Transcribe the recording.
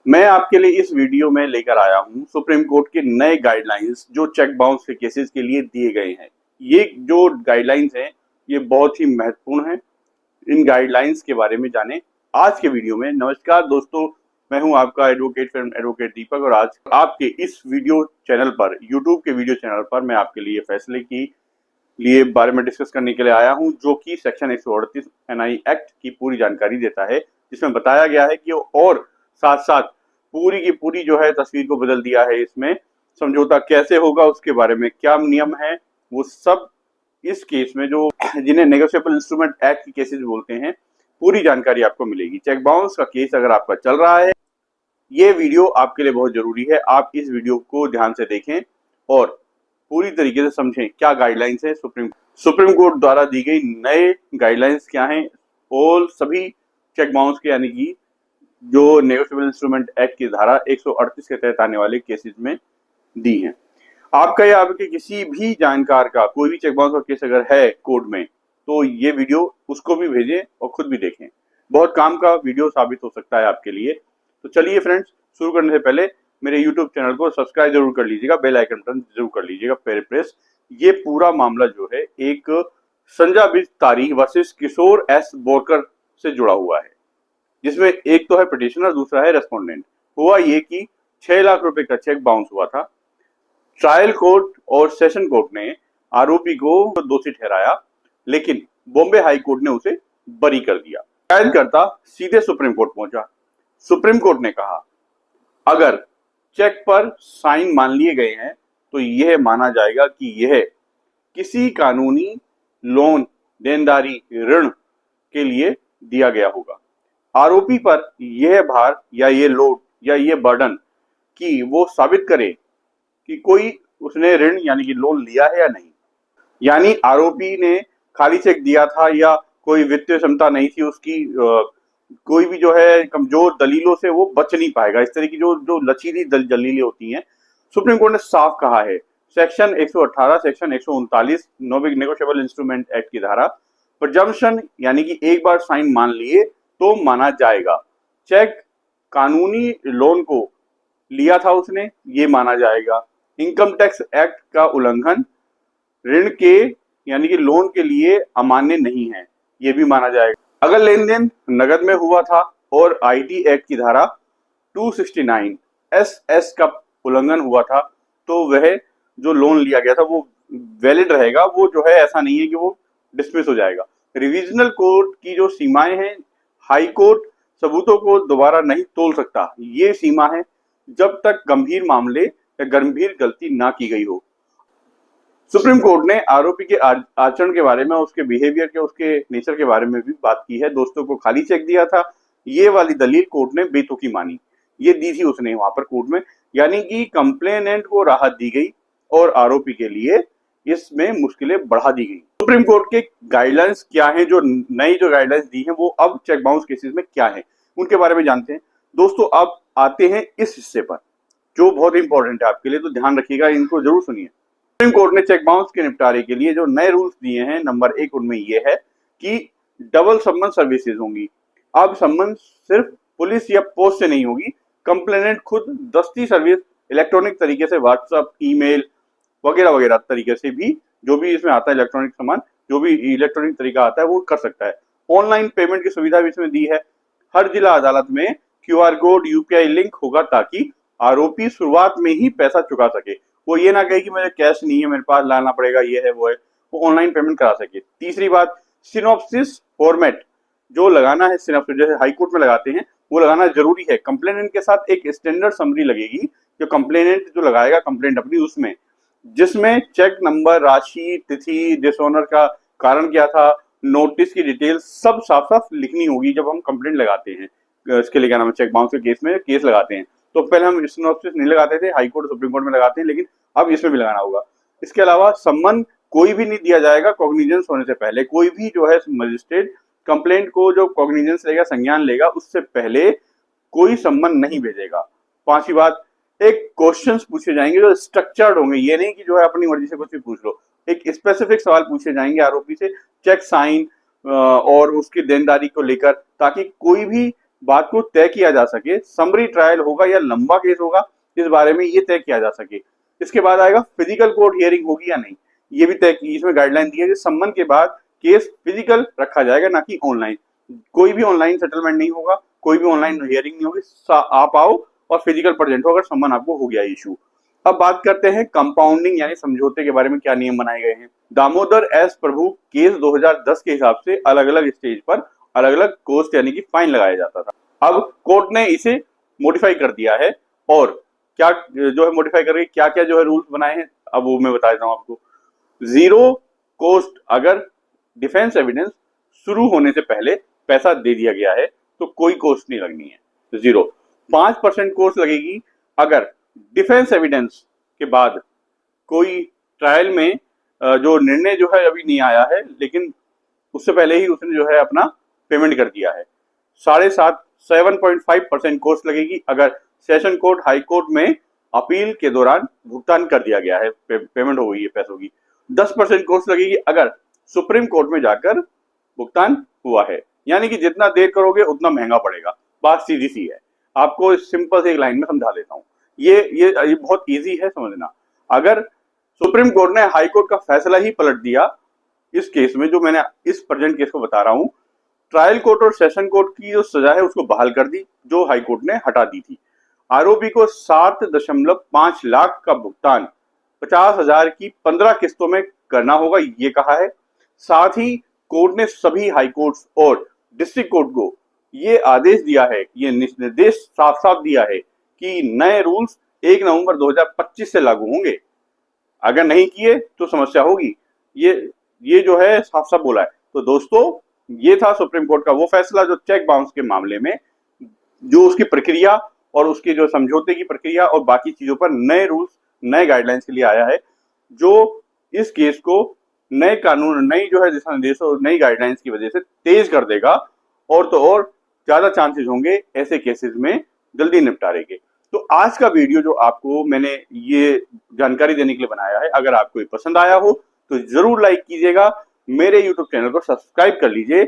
मैं आपके लिए इस वीडियो में लेकर आया हूं सुप्रीम कोर्ट के नए गाइडलाइंस जो चेक बाउंस के केसेस के लिए दिए गए हैं। ये जो गाइडलाइंस हैं ये बहुत ही महत्वपूर्ण हैं। इन गाइडलाइंस के बारे में जानें आज के वीडियो में। नमस्कार दोस्तों, मैं हूं आपका एडवोकेट दीपक और आज आपके इस वीडियो चैनल पर, यूट्यूब के वीडियो चैनल पर मैं आपके लिए फैसले की लिए बारे में डिस्कस करने के लिए आया हूं, जो कि सेक्शन 138 एनआई एक्ट की पूरी जानकारी देता है, जिसमें बताया गया है कि और साथ साथ पूरी की पूरी जो है तस्वीर को बदल दिया है। इसमें समझौता कैसे होगा, उसके बारे में क्या नियम है, वो सब इस केस में जो जिन्हें नेगोशिएबल इंस्ट्रूमेंट एक्ट की केसेस बोलते हैं, पूरी जानकारी आपको मिलेगी। चेक बाउंस का केस अगर आपका चल रहा है, ये वीडियो आपके लिए बहुत जरूरी है। आप इस वीडियो को ध्यान से देखें और पूरी तरीके से समझें क्या गाइडलाइंस है। सुप्रीम कोर्ट द्वारा दी गई नए गाइडलाइंस क्या हैं और सभी चेक बाउंस के यानी कि जो नेगोशिएबल इंस्ट्रूमेंट एक्ट की धारा 138 के तहत आने वाले केसेस में दी हैं। आपका या आपके किसी भी जानकार का कोई भी चेक बाउंस का केस अगर है कोर्ट में, तो ये वीडियो उसको भी भेजें और खुद भी देखें। बहुत काम का वीडियो साबित हो सकता है आपके लिए। तो चलिए फ्रेंड्स, शुरू करने से पहले मेरे यूट्यूब चैनल को सब्सक्राइब जरूर कर लीजिएगा, बेल आइकन बटन जरूर कर लीजिएगा प्रेस। ये पूरा मामला जो है एक संजा तारी वर्सेस किशोर एस बोरकर से जुड़ा हुआ है, जिसमें एक तो है पिटिशनर, दूसरा है रेस्पोंडेंट। हुआ ये कि 6 लाख रुपए का चेक बाउंस हुआ था। ट्रायल कोर्ट और सेशन कोर्ट ने आरोपी को दोषी ठहराया, लेकिन बॉम्बे हाई कोर्ट ने उसे बरी कर दिया। शिकायतकर्ता सीधे सुप्रीम कोर्ट पहुंचा। सुप्रीम कोर्ट ने कहा, अगर चेक पर साइन मान लिए गए हैं तो यह माना जाएगा कि यह किसी कानूनी लोन, देनदारी, ऋण के लिए दिया गया होगा। आरोपी पर यह भार या ये लोड या ये बर्डन कि वो साबित करे कि कोई उसने ऋण यानी कि लोन लिया है या नहीं। यानी आरोपी ने खाली चेक दिया था या कोई वित्तीय क्षमता नहीं थी उसकी, कोई भी जो है कमजोर दलीलों से वो बच नहीं पाएगा। इस तरह की जो लचीली दलीलें होती हैं, सुप्रीम कोर्ट ने साफ कहा है section 118, section 139 negotiable instrument act की धारा, प्रजम्पशन यानी कि एक बार साइन मान लिए तो माना जाएगा। चेक कानूनी लोन को लिया था उसने, ये माना जाएगा। इनकम टैक्स एक्ट का उल्लंघन ऋण के यानी कि लोन के लिए अमान्य नहीं है, ये भी माना जाएगा। अगर लेन देन नगद में हुआ था और आईटी एक्ट की धारा 269 एस का उल्लंघन हुआ था, तो वह जो लोन लिया गया था वो वैलिड रहेगा। वो जो है ऐसा नहीं है कि वो डिसमिस हो जाएगा। रिविजनल कोर्ट की जो सीमाएं हैं, हाई कोर्ट सबूतों को दोबारा नहीं तोल सकता, ये सीमा है जब तक गंभीर मामले या गंभीर गलती ना की गई हो। सुप्रीम कोर्ट ने आरोपी के आचरण के बारे में, उसके बिहेवियर के, उसके नेचर के बारे में भी बात की है। दोस्तों को खाली चेक दिया था, ये वाली दलील कोर्ट ने बेतुकी मानी, ये दी थी उसने वहां पर कोर्ट में। यानी कि कंप्लेनेंट को राहत दी गई और आरोपी के लिए इसमें मुश्किलें बढ़ा दी गई। सुप्रीम कोर्ट के गाइडलाइंस क्या हैं, जो नई जो गाइडलाइंस दी हैं वो अब चेक बाउंस केसेस में क्या है, उनके बारे में जानते हैं। दोस्तों, अब आते हैं इस हिस्से पर जो बहुत इंपॉर्टेंट है आपके लिए, तो ध्यान रखिएगा, इनको जरूर सुनिए। सुप्रीम कोर्ट ने चेक बाउंस के निपटारे के लिए जो नए रूल्स दिए हैं, नंबर 1 उनमें यह है कि डबल सम्मन सर्विसेज होंगी। अब सम्मन सिर्फ पुलिस या पोस्ट से नहीं होगी, कंप्लेनेंट खुद दस्ती सर्विस, इलेक्ट्रॉनिक तरीके से व्हाट्सएप, ईमेल वगैरह वगैरह तरीके से भी, जो भी इसमें आता है इलेक्ट्रॉनिक सामान, जो भी इलेक्ट्रॉनिक तरीका आता है वो कर सकता है। ऑनलाइन पेमेंट की सुविधा भी इसमें दी है। हर जिला अदालत में क्यूआर कोड, यूपीआई लिंक होगा ताकि आरोपी शुरुआत में ही पैसा चुका सके। वो ये ना कहे कि मुझे कैश नहीं है, मेरे पास लाना पड़ेगा, ये है वो है, वो ऑनलाइन पेमेंट करा सके। तीसरी बात, सिनॉप्सिस फॉर्मेट जो लगाना है, सिनॉप्सिस जैसे हाई कोर्ट में लगाते हैं वो लगाना जरूरी है। कंप्लेनेंट के साथ एक स्टैंडर्ड समरी लगेगी जो कंप्लेनेंट जो लगाएगा कंप्लेंट अपनी, उसमें जिसमें चेक नंबर, राशि, तिथि, डिसऑनर का कारण क्या था, नोटिस की डिटेल सब साफ साफ लिखनी होगी जब हम कंप्लेंट लगाते हैं। इसके लिए क्या नाम है, चेक बाउंस के केस में केस लगाते हैं तो पहले हम सिनॉप्सिस नहीं लगाते थे, हाई कोर्ट सुप्रीम कोर्ट में लगाते हैं, लेकिन अब इसमें भी लगाना होगा। इसके अलावा सम्मन कोई भी नहीं दिया जाएगा कॉग्निजेंस होने से पहले। कोई भी जो है मजिस्ट्रेट कंप्लेंट को जो कॉग्निजेंस लेगा, संज्ञान लेगा, उससे पहले कोई सम्मन नहीं भेजेगा। पांचवी बात, एक क्वेश्चंस पूछे जाएंगे जो स्ट्रक्चर्ड होंगे, ये नहीं कि जो है अपनी मर्जी से कुछ भी पूछ लो। एक स्पेसिफिक सवाल पूछे जाएंगे आरोपी से चेक साइन और उसकी देनदारी को लेकर, ताकि कोई भी बात को तय किया जा सके, समरी ट्रायल होगा या लंबा केस होगा, इस बारे में ये तय किया जा सके। इसके बाद आएगा फिजिकल कोर्ट हियरिंग होगी या नहीं, ये भी तय की, इसमें गाइडलाइन दी है कि सम्मन के बाद केस फिजिकल रखा जाएगा, ना कि ऑनलाइन। कोई भी ऑनलाइन सेटलमेंट नहीं होगा, कोई भी ऑनलाइन हियरिंग नहीं होगी, आप आओ और फिजिकल प्रेजेंट हो अगर सम्मन आपको हो गया इशू। अब बात करते हैं कंपाउंडिंग यानी समझौते के बारे में, क्या नियम बनाए गए हैं। दामोदर एस प्रभु केस 2010 के हिसाब से अलग अलग स्टेज पर अलग अलग कॉस्ट यानी कि फाइन लगाया जाता था। अब कोर्ट ने इसे मॉडिफाई कर दिया है, और क्या जो है मॉडिफाई करके क्या क्या जो है रूल्स बनाए हैं, अब वो मैं बता देता हूं आपको। 0 कॉस्ट, अगर डिफेंस एविडेंस शुरू होने से पहले पैसा दे दिया गया है तो कोई कॉस्ट नहीं लगनी है, 0। 5% कॉस्ट लगेगी अगर डिफेंस एविडेंस के बाद कोई ट्रायल में जो निर्णय जो है अभी नहीं आया है, लेकिन उससे पहले ही उसने जो है अपना पेमेंट कर दिया है। 7.5% कॉस्ट लगेगी अगर सेशन कोर्ट हाई कोर्ट में अपील के दौरान भुगतान कर दिया गया है, पेमेंट हो गई है पैसों की। 10% कॉस्ट लगेगी अगर सुप्रीम कोर्ट में जाकर भुगतान हुआ है, यानी कि जितना देर करोगे उतना महंगा पड़ेगा। बात सीधी सी है, आपको सिंपल से एक लाइन में समझा देता हूं। ये बहुत इजी है समझना। अगर सुप्रीम कोर्ट ने हाई कोर्ट का फैसला ही पलट दिया इस केस में, जो मैंने इस प्रेजेंट केस को बता रहा हूं, ट्रायल कोर्ट और सेशन कोर्ट की जो सजा है उसको बहाल कर दी, जो हाई कोर्ट ने हटा दी थी। आरोपी को 7.5 लाख का भुगतान 50,000 की 15 किस्तों में करना होगा, ये कहा है। साथ ही कोर्ट ने सभी हाई कोर्ट्स और डिस्ट्रिक्ट कोर्ट को ये आदेश दिया है, ये निर्देश साफ साफ दिया है कि नए रूल्स 1 नवंबर 2025 से लागू होंगे। अगर नहीं किए तो समस्या होगी, ये जो है साफ साफ बोला है। तो दोस्तों, ये था सुप्रीम कोर्ट का वो फैसला जो चेक बाउंस के मामले में, जो उसकी प्रक्रिया और उसके जो समझौते की प्रक्रिया और बाकी चीजों पर नए रूल्स, नए गाइडलाइंस के लिए आया है, जो इस केस को नए कानून, नई जो है दिशा निर्देश और नई गाइडलाइंस की वजह से तेज कर देगा, और तो और ज्यादा चांसेस होंगे ऐसे केसेस में जल्दी निपटारे के। तो आज का वीडियो जो आपको मैंने ये जानकारी देने के लिए बनाया है, अगर आपको ये पसंद आया हो तो जरूर लाइक कीजिएगा, मेरे YouTube चैनल को सब्सक्राइब कर लीजिए